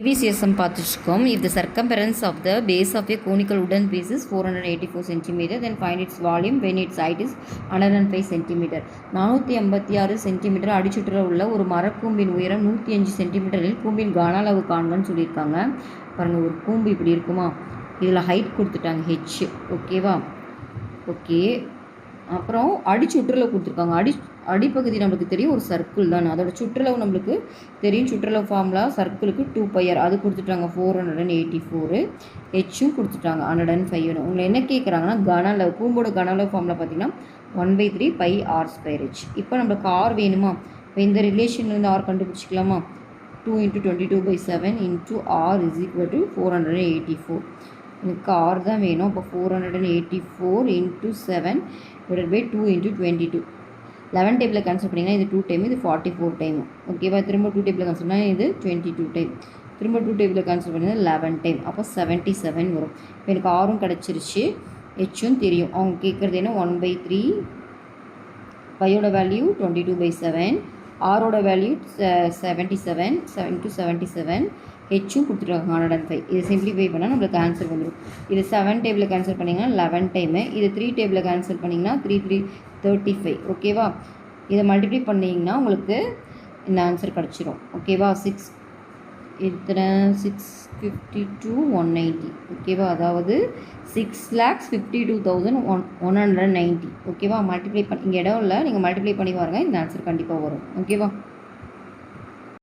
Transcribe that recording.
Previous sum பார்த்துருக்கோம். If the circumference of the base of a conical wooden piece is 484 cm, then find its volume when its height is 105 cm. 486 cm அடிச்சுற்றில் உள்ள ஒரு மரக்கூம்பின் உயரம் 105 சென்டிமீட்டரில் கூம்பின் கன அளவு காண்கன்னு சொல்லியிருக்காங்க. பாருங்கள், ஒரு கூம்பு இப்படி இருக்குமா, இதில் ஹைட் கொடுத்துட்டாங்க ஹெச், ஓகேவா? ஓகே, அப்புறம் அடிச்சுற்றில் கொடுத்துருக்காங்க. அடிப்பகுதி நம்மளுக்கு தெரியும், ஒரு சர்க்கிள் தான். அதோட சுற்றளவு நம்மளுக்கு தெரியும், சுற்றளவு ஃபார்முலா சர்க்கிளுக்கு 2πr, அது கொடுத்துட்டாங்க 484. ஹெச்சும் கொடுத்துட்டாங்க 105. உங்களை என்ன கேட்குறாங்கன்னா, கன அளவு, கூம்போட கன அளவு ஃபார்முலா பார்த்தீங்கன்னா 1/3 πr²h. இப்போ நம்மளுக்கு ஆர் வேணுமா? இப்போ இந்த ரிலேஷன்லேருந்து ஆர் கண்டுபிடிச்சிக்கலாமா? 2 × 22/7 × r = 484. எனக்கு ஆர் தான் வேணும். அப்போ 484 × 7 / 2 × 22. 11 டேபிளில் கேன்சல் பண்ணிங்கன்னா இது 2 டைம், இது 44 டைம், ஓகேவா? திரும்ப 2 டேபிளில் கேன்சல் பண்ணால் இது 22 டைம், திரும்ப 2 டேபிளில் கேன்சல் பண்ணிங்கன்னா 11 டைம், அப்போ 77 வரும். இப்போ எனக்கு ஆரும் கிடச்சிருச்சு, ஹெச்சும் தெரியும். அவங்க கேட்குறது என்ன? 1/3, பையோட வேல்யூ 22/7, ஆரோட வேல்யூ 77, 7 × 77, ஹெச்சும் கொடுத்துருக்காங்க 105. இது சிம்பிளிஃபை பண்ணால் நம்மளுக்கு ஆன்சர் வந்துடும். இது 7 டேபிளில் கேன்சல் பண்ணிங்கன்னா 11 டைமு, இது 3 டேபிளில் கேன்சல் பண்ணிங்கன்னா 3 × 3 35, ஓகேவா? இதை மல்டிப்ளை பண்ணிங்கன்னா உங்களுக்கு இந்த ஆன்சர் கிடச்சிரும், ஓகேவா? 652,190, ஓகேவா? அதாவது 6,52,190, ஓகேவா? மல்டிப்ளை பண்ணி, இங்கே இடம் இல்லை, நீங்கள் மல்டிப்ளை பண்ணி பாருங்கள், இந்த ஆன்சர் கண்டிப்பாக வரும், ஓகேவா?